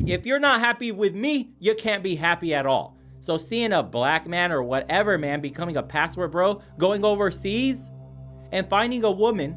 If you're not happy with me, you can't be happy at all. So seeing a black man or whatever man becoming a passport bro, going overseas and finding a woman,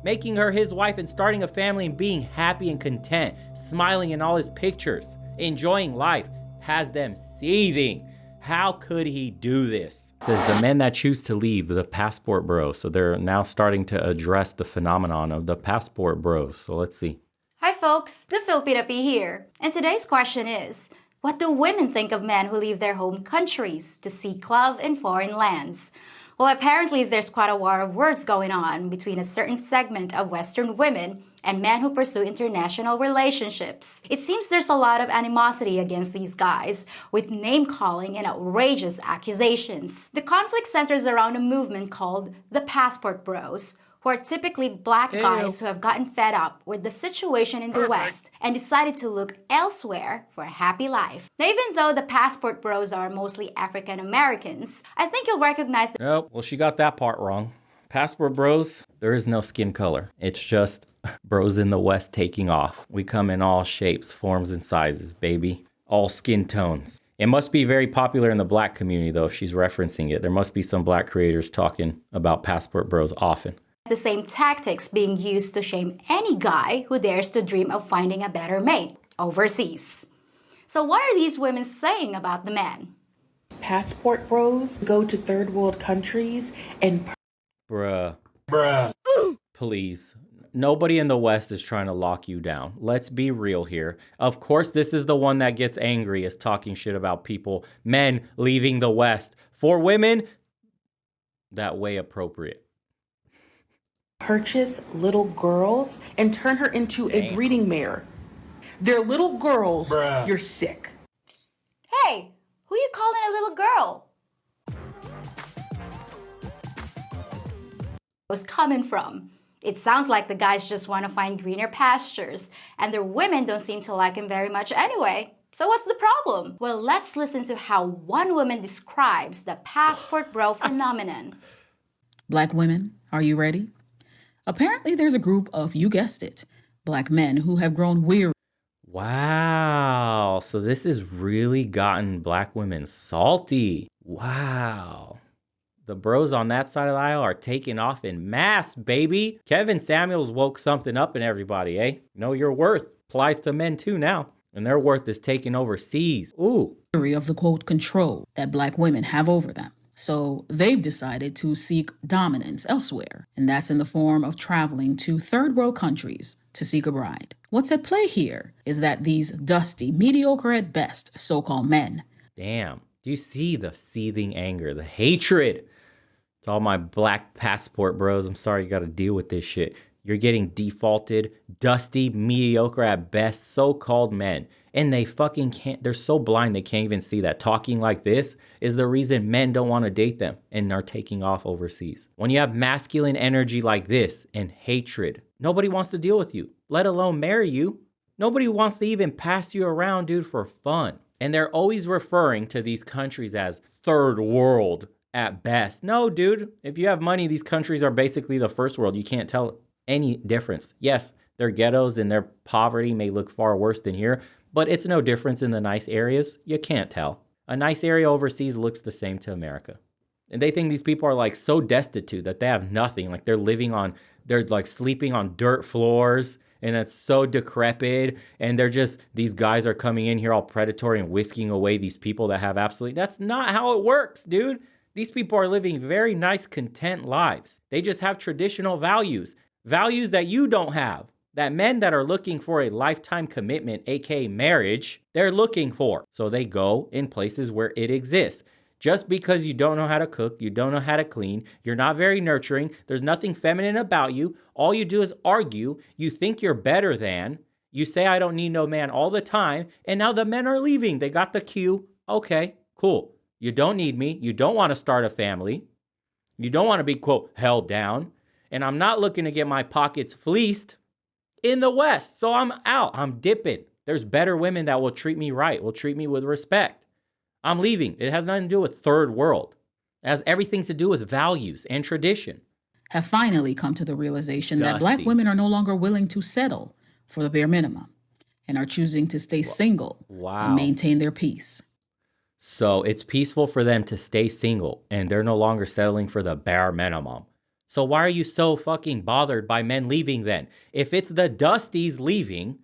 making her his wife and starting a family and being happy and content, smiling in all his pictures, enjoying life, has them seething. How could he do this? It says the men that choose to leave, the passport bros. So they're now starting to address the phenomenon of the passport bros. So let's see. Hi folks, the Filipina P here. And today's question is, what do women think of men who leave their home countries to seek love in foreign lands? Well, apparently there's quite a war of words going on between a certain segment of Western women and men who pursue international relationships. It seems there's a lot of animosity against these guys, with name-calling and outrageous accusations. The conflict centers around a movement called the Passport Bros, who are typically black guys who have gotten fed up with the situation in the West and decided to look elsewhere for a happy life. Now, even though the Passport Bros are mostly African Americans, I think you'll recognize the— Oh, well, she got that part wrong. Passport bros, there is no skin color. It's just bros in the West taking off. We come in all shapes, forms, and sizes, baby. All skin tones. It must be very popular in the black community, though, if she's referencing it. There must be some black creators talking about passport bros often. The same tactics being used to shame any guy who dares to dream of finding a better mate overseas. So what are these women saying about the men? Passport bros go to third world countries and... Bruh. Please. Nobody in the West is trying to lock you down. Let's be real here. Of course, this is the one that gets angry, is talking shit about people, men leaving the West. For women, that way appropriate. Purchase little girls and turn her into a breeding mare. They're little girls. You're sick. Hey, who you calling a little girl? Was coming from. It sounds like the guys just want to find greener pastures, and their women don't seem to like him very much anyway. So what's the problem? Well, let's listen to how one woman describes the passport bro phenomenon. Black women, are you ready? Apparently there's a group of, you guessed it, black men who have grown weary. Wow. So this has really gotten black women salty. Wow. The bros on that side of the aisle are taking off in mass, baby. Kevin Samuels woke something up in everybody, eh? Know your worth. Applies to men too now. And their worth is taking overseas. Ooh. Of the, quote, control that black women have over them. So they've decided to seek dominance elsewhere. And that's in the form of traveling to third world countries to seek a bride. What's at play here is that these dusty, mediocre at best so-called men. Damn. Do you see the seething anger, the hatred? To all my black passport bros, I'm sorry you got to deal with this shit. You're getting defaulted, dusty, mediocre at best, so-called men. And they fucking can't, they're so blind they can't even see that talking like this is the reason men don't want to date them and are taking off overseas. When you have masculine energy like this and hatred, nobody wants to deal with you, let alone marry you. Nobody wants to even pass you around, dude, for fun. And they're always referring to these countries as third world at best. No, dude, if you have money, these countries are basically the first world. You can't tell any difference. Yes, their ghettos and their poverty may look far worse than here, but it's no difference in the nice areas. You can't tell. A nice area overseas looks the same to America. And they think these people are like so destitute that they have nothing. Like they're like sleeping on dirt floors and it's so decrepit. And these guys are coming in here all predatory and whisking away these people that have absolutely, that's not how it works, dude. These people are living very nice, content lives. They just have traditional values that you don't have, that men that are looking for a lifetime commitment, aka marriage, they're looking for. So they go in places where it exists. Just because you don't know how to cook, you don't know how to clean, you're not very nurturing, there's nothing feminine about you, all you do is argue, you think you're better than, you say I don't need no man all the time, and now the men are leaving. They got the cue. Okay, cool. You don't need me. You don't want to start a family. You don't want to be, quote, held down. And I'm not looking to get my pockets fleeced in the West. So I'm out. I'm dipping. There's better women that will treat me right, will treat me with respect. I'm leaving. It has nothing to do with third world. It has everything to do with values and tradition. Have finally come to the realization that black women are no longer willing to settle for the bare minimum. and are choosing to stay single and maintain their peace. So it's peaceful for them to stay single and they're no longer settling for the bare minimum. So why are you so fucking bothered by men leaving then? If it's the Dusties leaving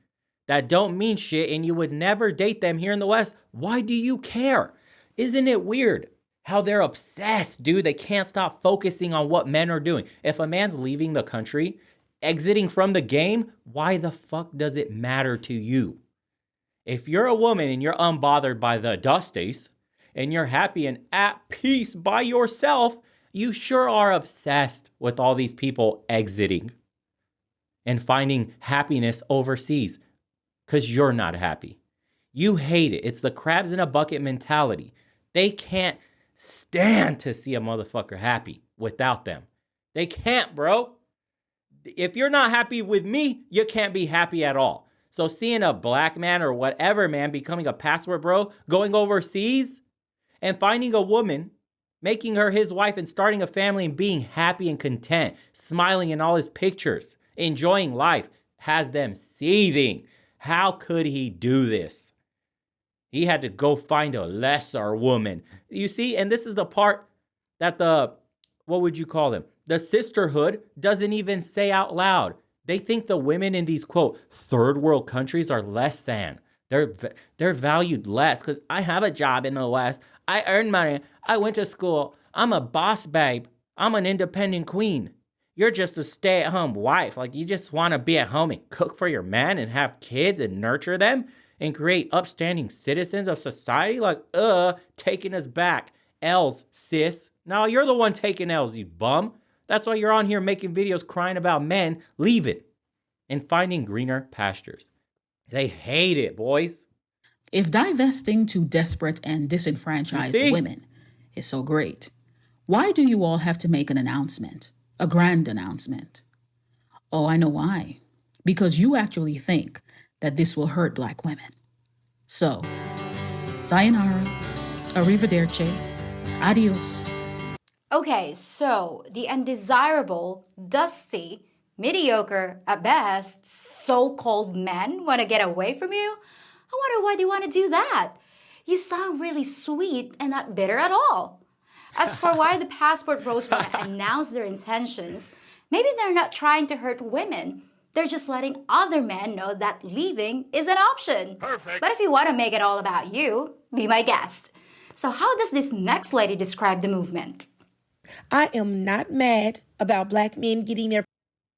that don't mean shit and you would never date them here in the West, why do you care? Isn't it weird how they're obsessed, dude? They can't stop focusing on what men are doing. If a man's leaving the country, exiting from the game, why the fuck does it matter to you? If you're a woman and you're unbothered by the Dusties and you're happy and at peace by yourself, you sure are obsessed with all these people exiting and finding happiness overseas because you're not happy. You hate it. It's the crabs in a bucket mentality. They can't stand to see a motherfucker happy without them. They can't, bro. If you're not happy with me, you can't be happy at all. So seeing a black man or whatever man becoming a passport bro, going overseas and finding a woman, making her his wife and starting a family and being happy and content, smiling in all his pictures, enjoying life, has them seething. How could he do this? He had to go find a lesser woman. You see, and this is the part that what would you call them? The sisterhood doesn't even say out loud. They think the women in these, quote, third world countries are less than. They're valued less because I have a job in the West. I earn money. I went to school. I'm a boss babe. I'm an independent queen. You're just a stay-at-home wife. Like, you just want to be at home and cook for your man and have kids and nurture them and create upstanding citizens of society. Like, taking us back. L's, sis. No, you're the one taking L's, you bum. That's why you're on here making videos crying about men leaving and finding greener pastures. They hate it, boys. If divesting to desperate and disenfranchised women is so great, why do you all have to make an announcement? A grand announcement? Oh, I know why. Because you actually think that this will hurt black women. So, sayonara, arrivederci, adios. Okay, so the undesirable, dusty, mediocre, at best, so-called men want to get away from you? I wonder why they want to do that. You sound really sweet and not bitter at all. As for why the passport bros want to announce their intentions, maybe they're not trying to hurt women. They're just letting other men know that leaving is an option. Perfect. But if you want to make it all about you, be my guest. So how does this next lady describe the movement? I am not mad about black men getting their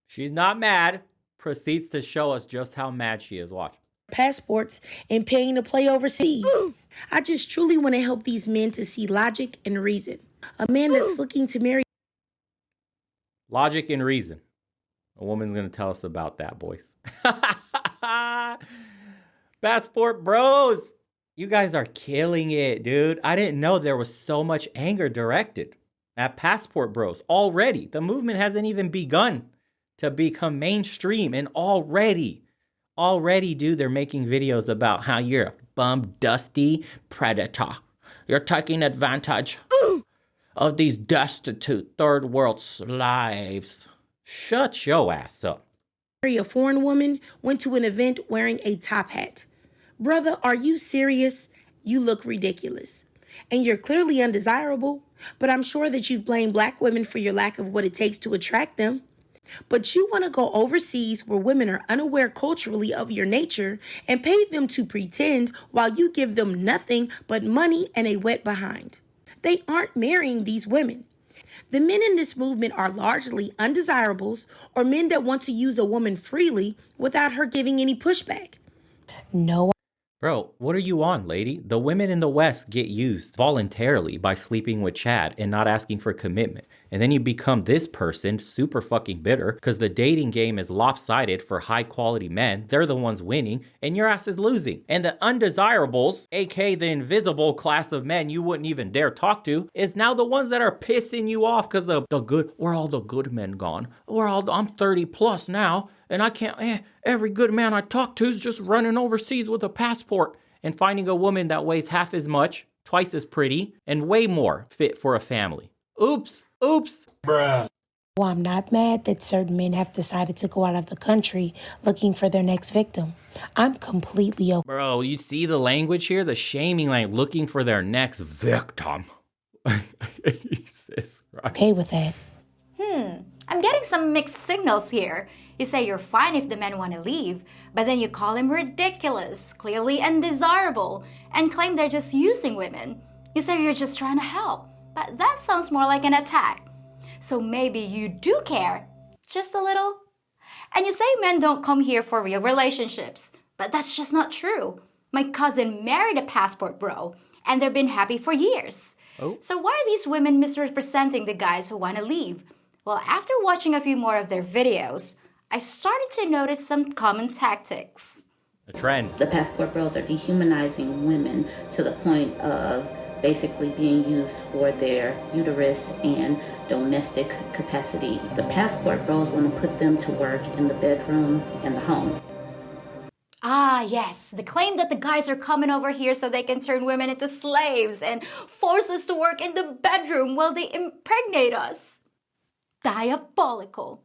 She's not mad. Proceeds to show us just how mad she is. Watch. passports and paying to play overseas. I just truly want to help these men to see logic and reason. A man that's looking to marry. Logic and reason. A woman's going to tell us about that, boys. Passport bros. You guys are killing it, dude. I didn't know there was so much anger directed at passport bros already. The movement hasn't even begun to become mainstream, and already, dude, they're making videos about how you're a bum, dusty predator. You're taking advantage of these destitute third world slaves. Shut your ass up. A foreign woman went to an event wearing a top hat. Brother, are you serious? You look ridiculous. And you're clearly undesirable, but I'm sure that you've blamed black women for your lack of what it takes to attract them. But you want to go overseas where women are unaware culturally of your nature and pay them to pretend while you give them nothing but money and a wet behind. They aren't marrying these women. The men in this movement are largely undesirables or men that want to use a woman freely without her giving any pushback. No. Bro, what are you on, lady? The women in the West get used voluntarily by sleeping with Chad and not asking for commitment. And then you become this person, super fucking bitter, because the dating game is lopsided for high quality men. They're the ones winning, and your ass is losing. And the undesirables, aka the invisible class of men you wouldn't even dare talk to, is now the ones that are pissing you off because where all the good men gone? I'm 30 plus now, and I can't, every good man I talk to is just running overseas with a passport and finding a woman that weighs half as much, twice as pretty, and way more fit for a family. Oops. Bruh. Well, I'm not mad that certain men have decided to go out of the country looking for their next victim. I'm completely Bro, you see the language here? The shaming, like looking for their next victim. Jesus Christ. okay with that. I'm getting some mixed signals here. You say you're fine if the men want to leave, but then you call him ridiculous, clearly undesirable, and claim they're just using women. You say you're just trying to help, but that sounds more like an attack. So maybe you do care, just a little. And you say men don't come here for real relationships, but that's just not true. My cousin married a passport bro, and they've been happy for years. Oh. So why are these women misrepresenting the guys who want to leave? Well, after watching a few more of their videos, I started to notice some common tactics. The trend. The passport bros are dehumanizing women to the point of basically being used for their uterus and domestic capacity. The passport bros want to put them to work in the bedroom and the home. Ah, yes, the claim that the guys are coming over here so they can turn women into slaves and force us to work in the bedroom while they impregnate us. Diabolical.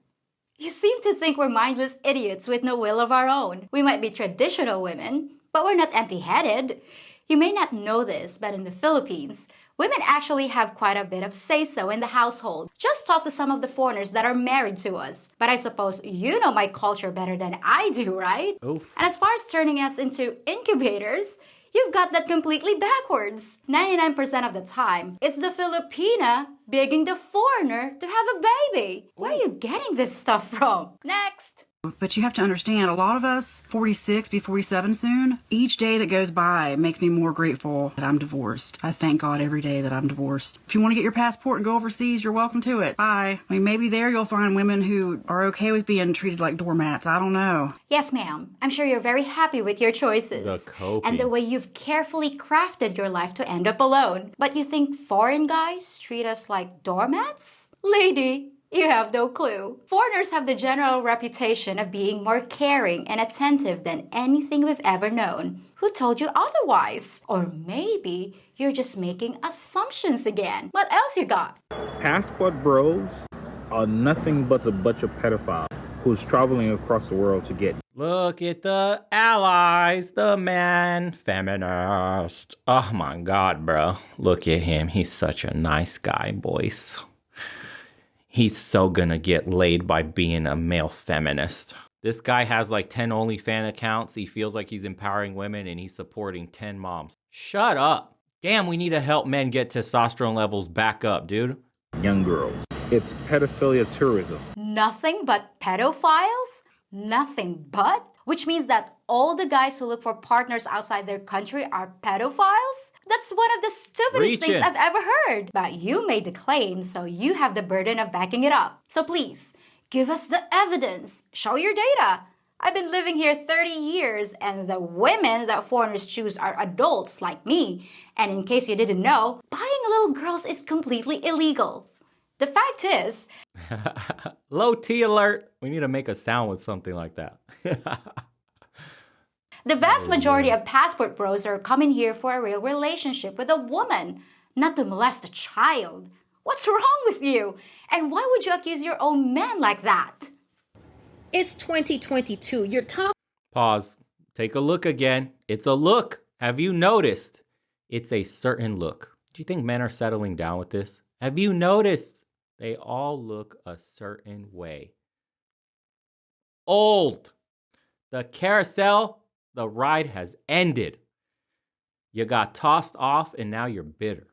You seem to think we're mindless idiots with no will of our own. We might be traditional women, but we're not empty-headed. You may not know this, but in the Philippines, women actually have quite a bit of say-so in the household. Just talk to some of the foreigners that are married to us. But I suppose you know my culture better than I do, right? Oof. And as far as turning us into incubators, you've got that completely backwards. 99% of the time, it's the Filipina begging the foreigner to have a baby. Where are you getting this stuff from? Next. But you have to understand, a lot of us, 46, be 47 soon, each day that goes by makes me more grateful that I'm divorced. I thank God every day that I'm divorced. If you want to get your passport and go overseas, you're welcome to it. Bye. I mean, maybe there you'll find women who are okay with being treated like doormats. I don't know. Yes, ma'am. I'm sure you're very happy with your choices. The coping. And the way you've carefully crafted your life to end up alone. But you think foreign guys treat us like doormats? Lady, you have no clue. Foreigners have the general reputation of being more caring and attentive than anything we've ever known. Who told you otherwise? Or maybe you're just making assumptions again. What else you got? Passport bros are nothing but a bunch of pedophiles who's traveling across the world to get. Look at the allies, the man feminist. Oh my God, bro. Look at him. He's such a nice guy, boys. He's so gonna get laid by being a male feminist. This guy has like 10 OnlyFans accounts. He feels like he's empowering women and he's supporting 10 moms. Shut up. Damn, we need to help men get testosterone levels back up, dude. Young girls. It's pedophilia tourism. Nothing but pedophiles? Nothing but? Which means that all the guys who look for partners outside their country are pedophiles? That's one of the stupidest things Reaching. I've ever heard. But you made the claim, so you have the burden of backing it up. So please, give us the evidence. Show your data. I've been living here 30 years, and the women that foreigners choose are adults like me. And in case you didn't know, buying little girls is completely illegal. The fact is, Low T alert. We need to make a sound with something like that. the vast majority of passport bros are coming here for a real relationship with a woman, not to molest a child. What's wrong with you? And why would you accuse your own man like that? It's 2022. You're talking. Pause. Take a look again. It's a look. Have you noticed? It's a certain look. Do you think men are settling down with this? Have you noticed? They all look a certain way. Old. The carousel, the ride has ended. You got tossed off and now you're bitter.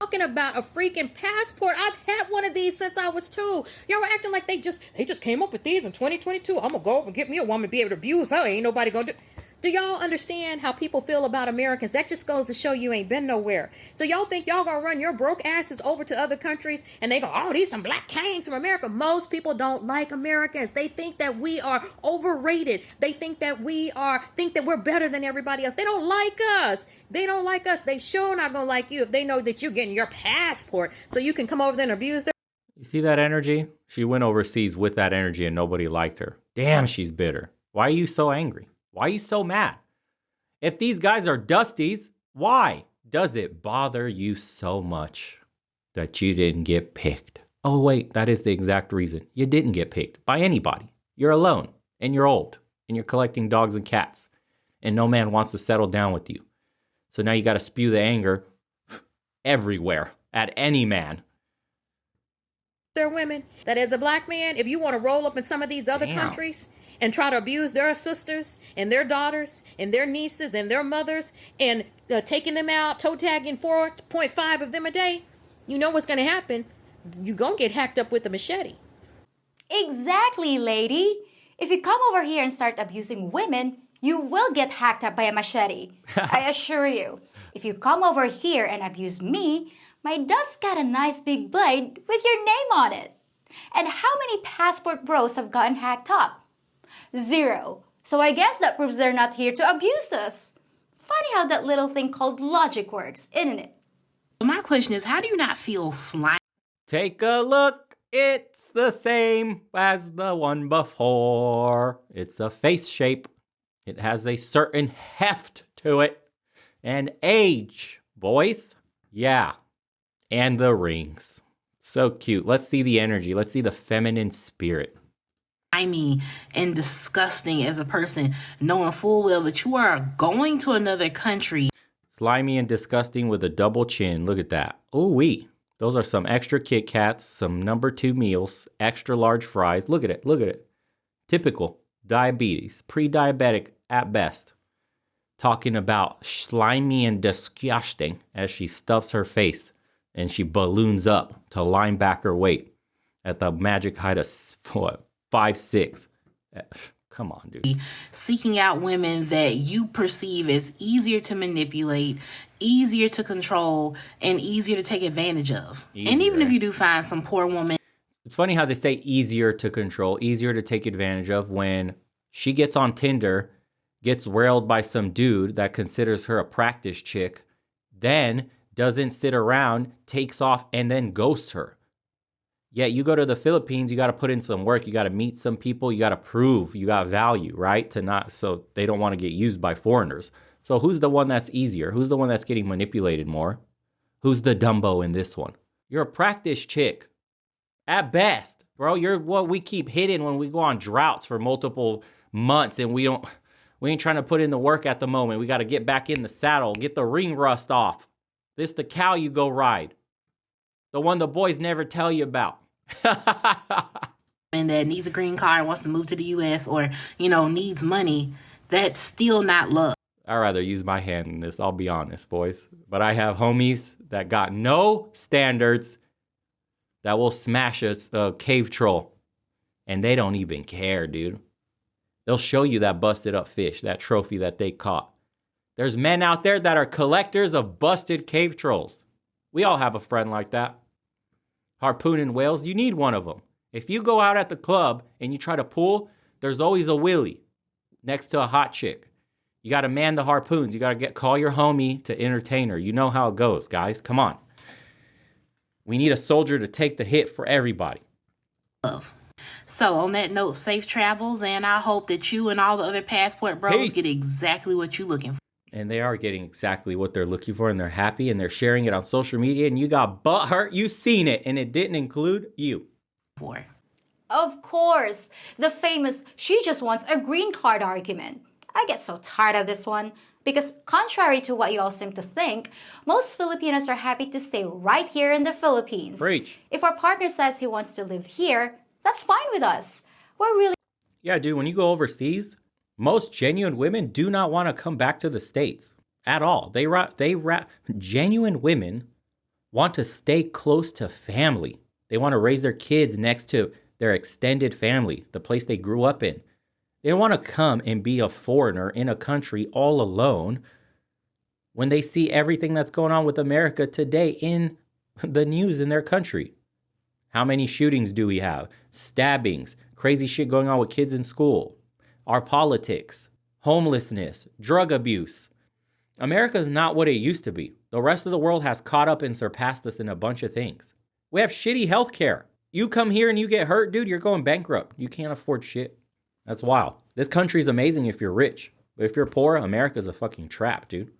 Talking about a freaking passport. I've had one of these since I was 2. Y'all were acting like they just came up with these in 2022. I'm gonna go over and get me a woman, be able to abuse her. Ain't nobody gonna do. Do y'all understand how people feel about Americans? That just goes to show you ain't been nowhere. So y'all think y'all gonna run your broke asses over to other countries and they go, oh, these some black kings from America. Most people don't like Americans. They think that we are overrated. They think that we're better than everybody else. They don't like us. They don't like us. They sure not gonna like you if they know that you're getting your passport so you can come over there and abuse them. You see that energy? She went overseas with that energy and nobody liked her. Damn, she's bitter. Why are you so angry? Why are you so mad? If these guys are dusties, why does it bother you so much that you didn't get picked? Oh, wait, that is the exact reason. You didn't get picked by anybody. You're alone, and you're old, and you're collecting dogs and cats, and no man wants to settle down with you. So now you got to spew the anger everywhere at any man. There are women that as a black man, if you want to roll up in some of these other countries and try to abuse their sisters and their daughters and their nieces and their mothers and taking them out, toe tagging 4.5 of them a day, you know what's going to happen. You're going to get hacked up with a machete. Exactly, lady. If you come over here and start abusing women, you will get hacked up by a machete. I assure you. If you come over here and abuse me, my dad's got a nice big blade with your name on it. And how many passport bros have gotten hacked up? 0. So I guess that proves they're not here to abuse us. Funny how that little thing called logic works, isn't it? My question is, how do you not feel slimy? Take a look. It's the same as the one before. It's a face shape. It has a certain heft to it. And age, boys. Yeah. And the rings. So cute. Let's see the energy. Let's see the feminine spirit. Slimy and disgusting as a person, knowing full well that you are going to another country. Slimy and disgusting with a double chin. Look at that. Ooh-wee. Those are some extra Kit Kats, some number 2 meals, extra large fries. Look at it. Look at it. Typical diabetes. Pre-diabetic at best. Talking about slimy and disgusting as she stuffs her face and she balloons up to linebacker weight at the magic height of 5'6". Come on, dude. Seeking out women that you perceive as easier to manipulate, easier to control, and easier to take advantage of. Easier. And even if you do find some poor woman. It's funny how they say easier to control, easier to take advantage of when she gets on Tinder, gets railed by some dude that considers her a practice chick, then doesn't sit around, takes off, and then ghosts her. Yeah, you go to the Philippines, you got to put in some work. You got to meet some people. You got to prove you got value, right? So they don't want to get used by foreigners. So who's the one that's easier? Who's the one that's getting manipulated more? Who's the Dumbo in this one? You're a practice chick. At best, bro. You're what we keep hitting when we go on droughts for multiple months and we ain't trying to put in the work at the moment. We got to get back in the saddle, get the ring rust off. This the cow you go ride. The one the boys never tell you about. And that needs a green card, wants to move to the U.S. or, needs money, that's still not love. I'd rather use my hand in this, I'll be honest, boys. But I have homies that got no standards that will smash a cave troll. And they don't even care, dude. They'll show you that busted up fish, that trophy that they caught. There's men out there that are collectors of busted cave trolls. We all have a friend like that. Harpooning whales, you need one of them. If you go out at the club and you try to pull, there's always a willy next to a hot chick. You got to man the harpoons. You got to call your homie to entertain her. You know how it goes, guys. Come on. We need a soldier to take the hit for everybody. Love. So on that note, safe travels, and I hope that you and all the other passport bros get exactly what you're looking for. And they are getting exactly what they're looking for, and they're happy, and they're sharing it on social media, and you got butt hurt. You seen it, and it didn't include you. Of course. The famous, she just wants a green card argument. I get so tired of this one. Because contrary to what you all seem to think, most Filipinos are happy to stay right here in the Philippines. Preach. If our partner says he wants to live here, that's fine with us. We're really... Yeah, dude, when you go overseas, most genuine women do not want to come back to the States at all. Genuine women want to stay close to family. They want to raise their kids next to their extended family, the place they grew up in. They don't want to come and be a foreigner in a country all alone when they see everything that's going on with America today in the news in their country. How many shootings do we have? Stabbings, crazy shit going on with kids in school, our politics, homelessness, drug abuse. America is not what it used to be. The rest of the world has caught up and surpassed us in a bunch of things. We have shitty healthcare. You come here and you get hurt, dude, you're going bankrupt. You can't afford shit. That's wild. This country's amazing if you're rich. But if you're poor, America's a fucking trap, dude.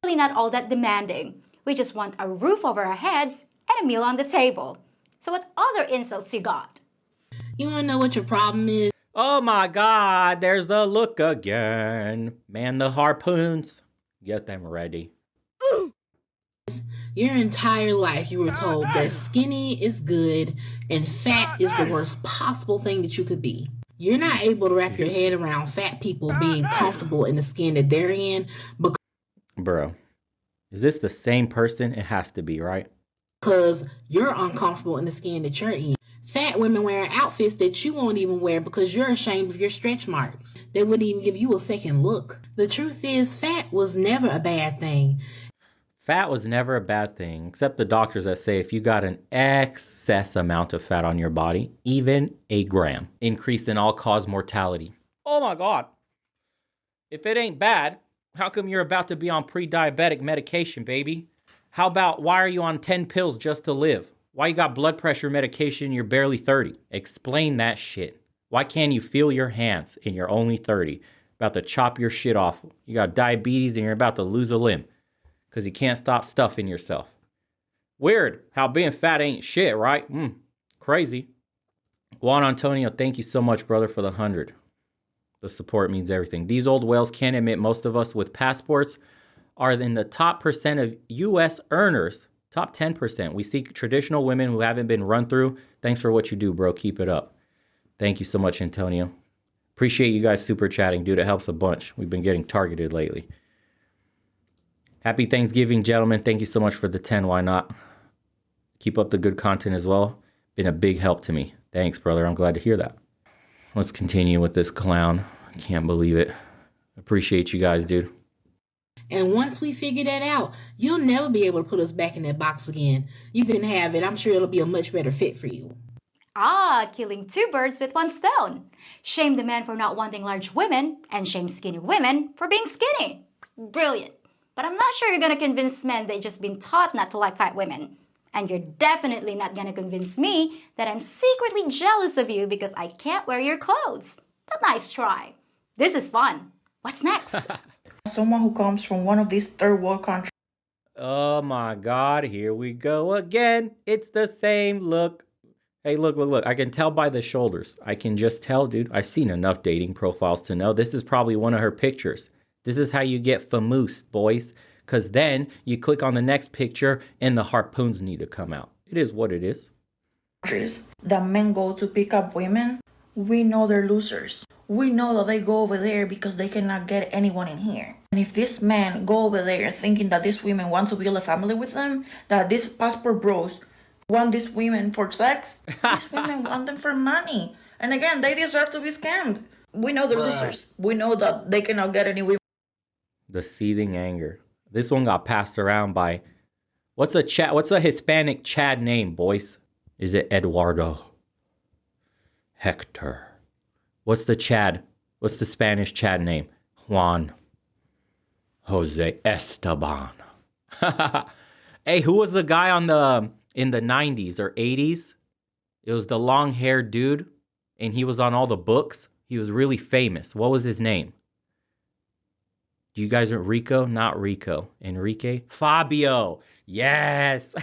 Not all that demanding. We just want a roof over our heads and a meal on the table. So what other insults you got? You wanna know what your problem is? Oh my God, there's the look again. Man, the harpoons. Get them ready. Your entire life you were told that skinny is good and fat is the worst possible thing that you could be. You're not able to wrap your head around fat people being comfortable in the skin that they're in Bro, is this the same person? It has to be, right? because you're uncomfortable in the skin that you're in. Fat women wearing outfits that you won't even wear because you're ashamed of your stretch marks. They wouldn't even give you a second look. The truth is, fat was never a bad thing. Fat was never a bad thing, except the doctors that say if you got an excess amount of fat on your body, even a gram, increase in all-cause mortality. Oh my God. If it ain't bad, how come you're about to be on pre-diabetic medication, baby? How about why are you on 10 pills just to live? Why you got blood pressure medication and you're barely 30? Explain that shit. Why can't you feel your hands and you're only 30? About to chop your shit off. You got diabetes and you're about to lose a limb because you can't stop stuffing yourself. Weird how being fat ain't shit, right? Crazy. Juan Antonio, thank you so much, brother, for the 100. The support means everything. These old whales can't admit most of us with passports are in the top percent of U.S. earners. Top 10%. We seek traditional women who haven't been run through. Thanks for what you do, bro. Keep it up. Thank you so much, Antonio. Appreciate you guys super chatting, dude. It helps a bunch. We've been getting targeted lately. Happy Thanksgiving, gentlemen. Thank you so much for the 10. Why not? Keep up the good content as well. Been a big help to me. Thanks, brother. I'm glad to hear that. Let's continue with this clown. I can't believe it. Appreciate you guys, dude. And once we figure that out, you'll never be able to put us back in that box again. You can have it. I'm sure it'll be a much better fit for you. Killing two birds with one stone. Shame the men for not wanting large women, and shame skinny women for being skinny. Brilliant. But I'm not sure you're gonna convince men they just been taught not to like fat women. And you're definitely not gonna convince me that I'm secretly jealous of you because I can't wear your clothes. But nice try. This is fun. What's next? Someone who comes from one of these third world countries. Oh my God, here we go again. It's the same look. Hey, look. I can tell by the shoulders. I can just tell, dude. I've seen enough dating profiles to know this is probably one of her pictures. This is how you get famous, boys. Because then you click on the next picture and the harpoons need to come out. It is what it is. That men go to pick up women, we know they're losers. We know that they go over there because they cannot get anyone in here. And if these men go over there thinking that these women want to build a family with them, that these passport bros want these women for sex, these women want them for money. And again, they deserve to be scammed. We know they're losers. We know that they cannot get any women. The seething anger. This one got passed around by, what's a Hispanic Chad name, boys? Is it Eduardo? Hector. What's the Spanish Chad name? Juan. Jose Esteban. Hey, who was the guy in the 90s or 80s? It was the long-haired dude, and he was on all the books. He was really famous. What was his name? Do you guys know Rico? Not Rico. Enrique? Fabio. Yes.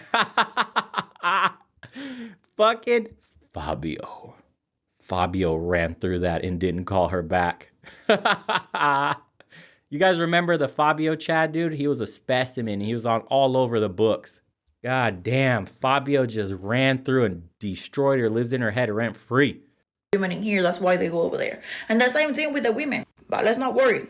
Fucking Fabio. Fabio ran through that and didn't call her back. You guys remember the Fabio Chad dude? He was a specimen. He was on all over the books. God damn. Fabio just ran through and destroyed her, lives in her head rent free. Women in here, that's why they go over there. And the same thing with the women. But let's not worry.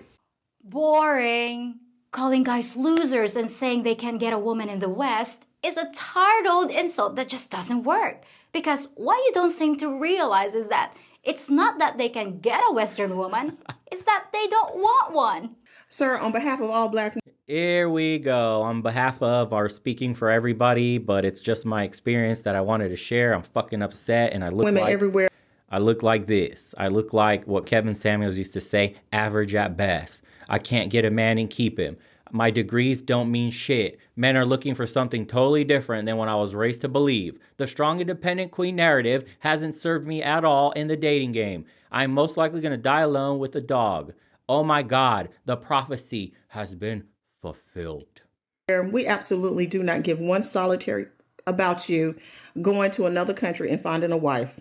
Boring. Calling guys losers and saying they can get a woman in the West is a tired old insult that just doesn't work. Because what you don't seem to realize is that it's not that they can get a Western woman, it's that they don't want one. Sir, on behalf of all black... Here we go. On behalf of our speaking for everybody, but it's just my experience that I wanted to share. I'm fucking upset and I look women like... everywhere. I look like this. I look like what Kevin Samuels used to say, average at best. I can't get a man and keep him. My degrees don't mean shit. Men are looking for something totally different than what I was raised to believe. The strong independent queen narrative hasn't served me at all in the dating game. I'm most likely going to die alone with a dog. Oh my God, the prophecy has been fulfilled. We absolutely do not give one solitary about you going to another country and finding a wife.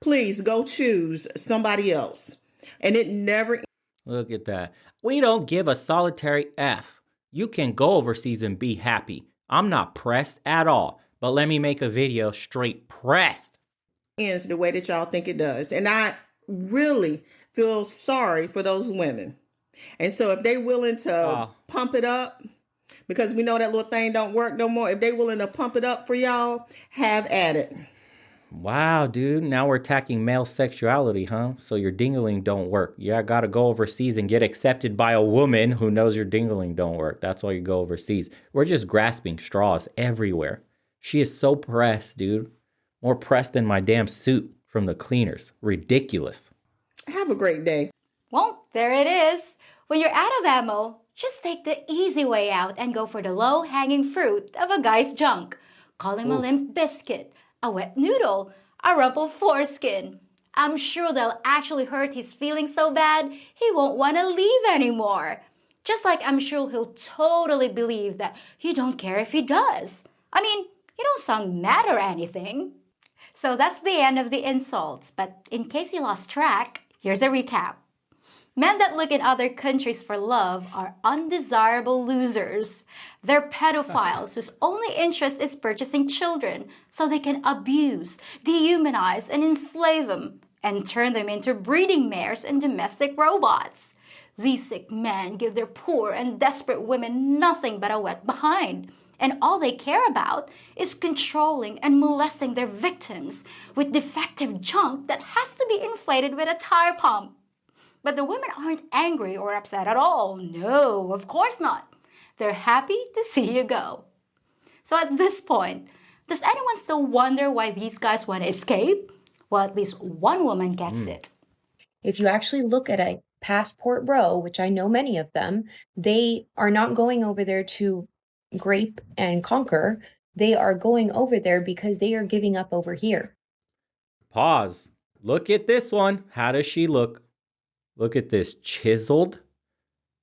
Please go choose somebody else. And it never. Look at that. We don't give a solitary F. You can go overseas and be happy. I'm not pressed at all. But let me make a video straight pressed. Ends the way that y'all think it does. And I really feel sorry for those women. And so if they willing to pump it up, because we know that little thing don't work no more, if they willing to pump it up for y'all, have at it. Wow, dude. Now we're attacking male sexuality, huh? So your dingling don't work. Yeah, I gotta go overseas and get accepted by a woman who knows your dingling don't work. That's why you go overseas. We're just grasping straws everywhere. She is so pressed, dude. More pressed than my damn suit from the cleaners. Ridiculous. Have a great day. Well, there it is. When you're out of ammo, just take the easy way out and go for the low-hanging fruit of a guy's junk. Call him a limp biscuit, a wet noodle, a rumpled foreskin. I'm sure they'll actually hurt his feelings so bad he won't want to leave anymore. Just like I'm sure he'll totally believe that you don't care if he does. I mean, you don't sound mad or anything. So that's the end of the insults, but in case you lost track, here's a recap. Men that look in other countries for love are undesirable losers. They're pedophiles whose only interest is purchasing children so they can abuse, dehumanize, and enslave them and turn them into breeding mares and domestic robots. These sick men give their poor and desperate women nothing but a wet behind. And all they care about is controlling and molesting their victims with defective junk that has to be inflated with a tire pump. But the women aren't angry or upset at all. No, of course not. They're happy to see you go. So at this point, does anyone still wonder why these guys want to escape? Well, at least one woman gets it. If you actually look at a passport bro, which I know many of them, they are not going over there to grape and conquer. They are going over there because they are giving up over here. Pause. Look at this one. How does she look? Look at this. Chiseled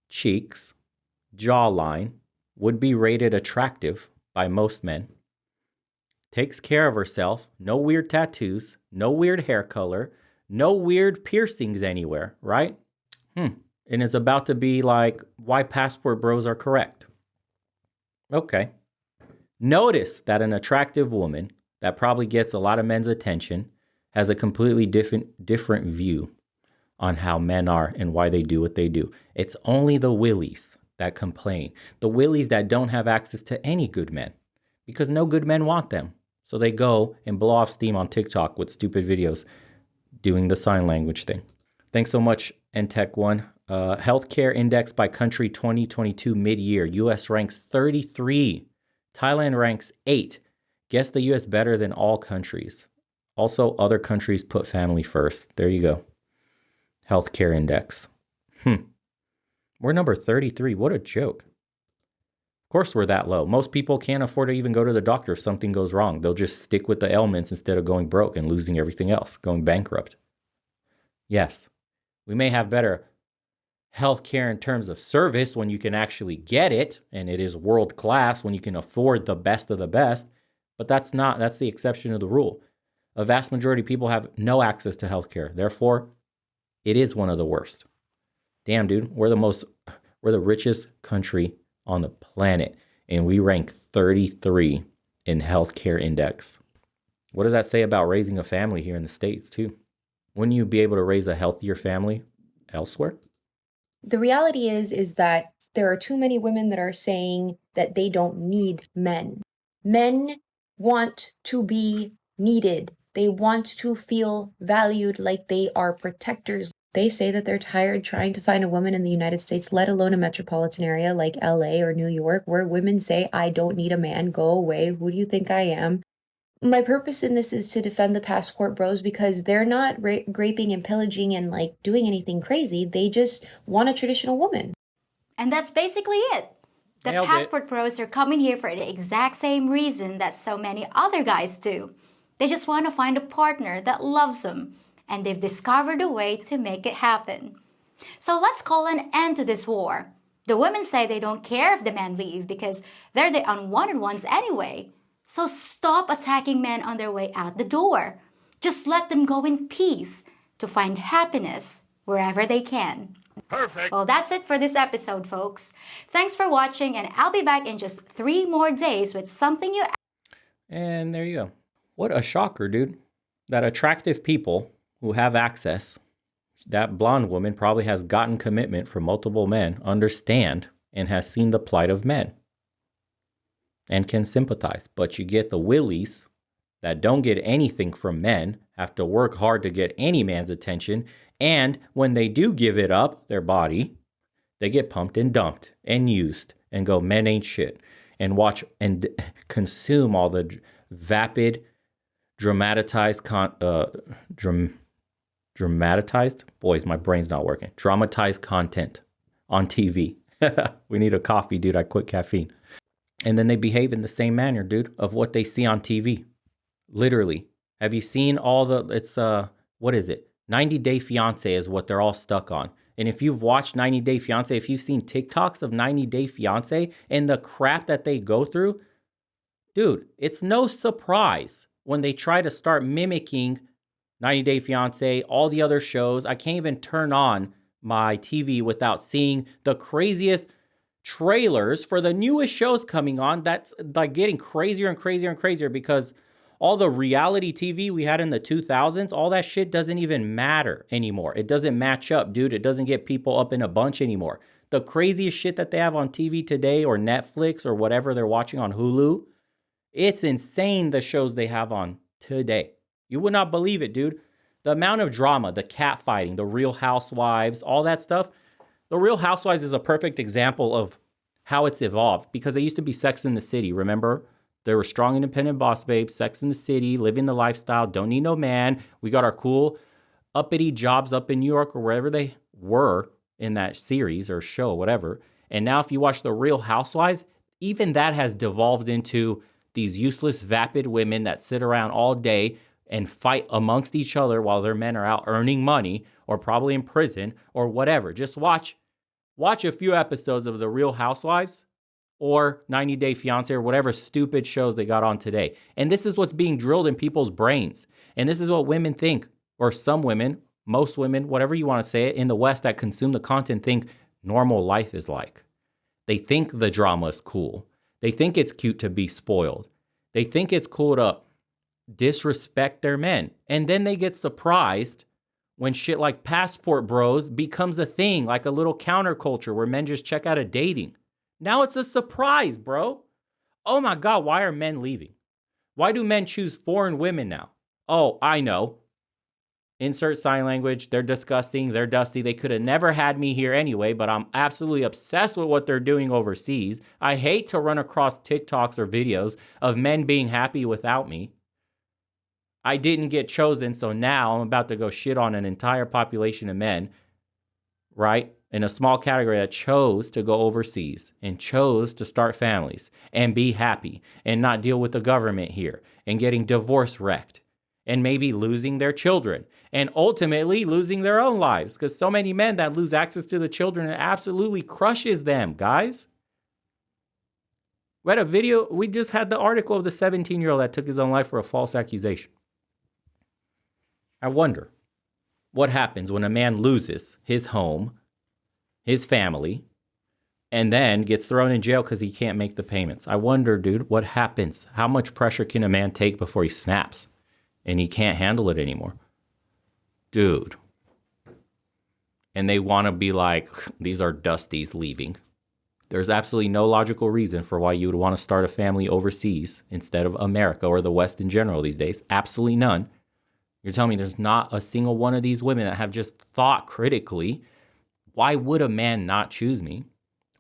cheeks, jawline, would be rated attractive by most men. Takes care of herself. No weird tattoos. No weird hair color. No weird piercings anywhere, right? And is about to be like why passport bros are correct. Okay. Notice that an attractive woman that probably gets a lot of men's attention has a completely different view on how men are and why they do what they do. It's only the willies that complain. The willies that don't have access to any good men because no good men want them. So they go and blow off steam on TikTok with stupid videos doing the sign language thing. Thanks so much, NTech One. Healthcare Index by Country 2022 mid-year. U.S. ranks 33. Thailand ranks 8. Guess the U.S. better than all countries. Also, other countries put family first. There you go. Healthcare Index. We're number 33. What a joke. Of course we're that low. Most people can't afford to even go to the doctor if something goes wrong. They'll just stick with the ailments instead of going broke and losing everything else, going bankrupt. Yes, we may have better healthcare in terms of service when you can actually get it, and it is world class when you can afford the best of the best, but that's the exception of the rule. A vast majority of people have no access to healthcare. Therefore, it is one of the worst. Damn, dude, we're the richest country on the planet, and we rank 33 in healthcare index. What does that say about raising a family here in the States, too? Wouldn't you be able to raise a healthier family elsewhere? The reality is that there are too many women that are saying that they don't need men. Men want to be needed. They want to feel valued like they are protectors. They say that they're tired trying to find a woman in the United States, let alone a metropolitan area like LA or New York, where women say, I don't need a man, go away, who do you think I am? My purpose in this is to defend the passport bros because they're not raping and pillaging and like doing anything crazy. They just want a traditional woman. And that's basically it. The passport bros are coming here for the exact same reason that so many other guys do. They just want to find a partner that loves them, and they've discovered a way to make it happen. So let's call an end to this war. The women say they don't care if the men leave because they're the unwanted ones anyway. So stop attacking men on their way out the door. Just let them go in peace to find happiness wherever they can. Perfect. Well, that's it for this episode, folks. Thanks for watching, and I'll be back in just 3 more days with something you... And there you go. What a shocker, dude. That attractive people who have access, that blonde woman probably has gotten commitment from multiple men, understand, and has seen the plight of men and can sympathize. But you get the willies that don't get anything from men, have to work hard to get any man's attention, and when they do give it up, their body, they get pumped and dumped and used and go, men ain't shit, and watch and consume all the vapid, dramatized, boys, my brain's not working, dramatized content on TV. We need a coffee, dude. I quit caffeine. And then they behave in the same manner, dude, of what they see on TV. Literally. Have you seen all the, it's, what is it? 90 Day Fiancé is what they're all stuck on. And if you've watched 90 Day Fiancé, if you've seen TikToks of 90 Day Fiancé and the crap that they go through, dude, it's no surprise when they try to start mimicking 90 Day Fiancé, all the other shows. I can't even turn on my TV without seeing the craziest trailers for the newest shows coming on. That's like getting crazier and crazier and crazier because all the reality TV we had in the 2000s, all that shit doesn't even matter anymore. It doesn't match up, dude. It doesn't get people up in a bunch anymore. The craziest shit that they have on TV today or Netflix or whatever they're watching on Hulu, it's insane the shows they have on today. You would not believe it, dude. The amount of drama, the catfighting, the Real Housewives, all that stuff. The Real Housewives is a perfect example of how it's evolved because they used to be Sex in the City, remember? They were strong, independent boss babes, Sex in the City, living the lifestyle, don't need no man. We got our cool uppity jobs up in New York or wherever they were in that series or show, whatever. And now if you watch The Real Housewives, even that has devolved into these useless, vapid women that sit around all day and fight amongst each other while their men are out earning money or probably in prison or whatever. Just watch a few episodes of The Real Housewives or 90 Day Fiancé or whatever stupid shows they got on today. And this is what's being drilled in people's brains. And this is what women think, or some women, most women, whatever you want to say it, in the West that consume the content think normal life is like. They think the drama is cool. They think it's cute to be spoiled. They think it's cool to disrespect their men. And then they get surprised when shit like passport bros becomes a thing, like a little counterculture where men just check out of dating. Now it's a surprise, bro. Oh my God, why are men leaving? Why do men choose foreign women now? Oh, I know. Insert sign language. They're disgusting. They're dusty. They could have never had me here anyway, but I'm absolutely obsessed with what they're doing overseas. I hate to run across TikToks or videos of men being happy without me. I didn't get chosen, so now I'm about to go shit on an entire population of men, right? In a small category that chose to go overseas and chose to start families and be happy and not deal with the government here and getting divorce wrecked and maybe losing their children and ultimately losing their own lives because so many men that lose access to the children, it absolutely crushes them, guys. We had a video, we just had the article of the 17-year-old that took his own life for a false accusation. I wonder what happens when a man loses his home, his family, and then gets thrown in jail because he can't make the payments. I wonder, dude, what happens? How much pressure can a man take before he snaps and he can't handle it anymore? Dude. And they want to be like, these are dusties leaving. There's absolutely no logical reason for why you would want to start a family overseas instead of America or the West in general these days. Absolutely none. You're telling me there's not a single one of these women that have just thought critically, why would a man not choose me?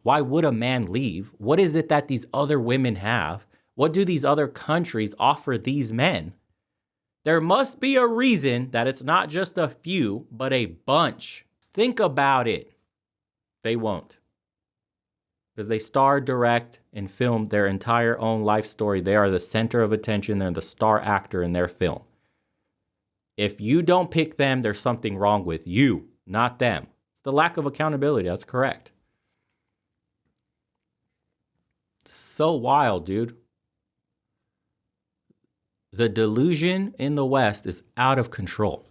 Why would a man leave? What is it that these other women have? What do these other countries offer these men? There must be a reason that it's not just a few, but a bunch. Think about it. They won't. Because they star, direct, and film their entire own life story. They are the center of attention. They're the star actor in their film. If you don't pick them, there's something wrong with you, not them. It's the lack of accountability. That's correct. So wild, dude. The delusion in the West is out of control.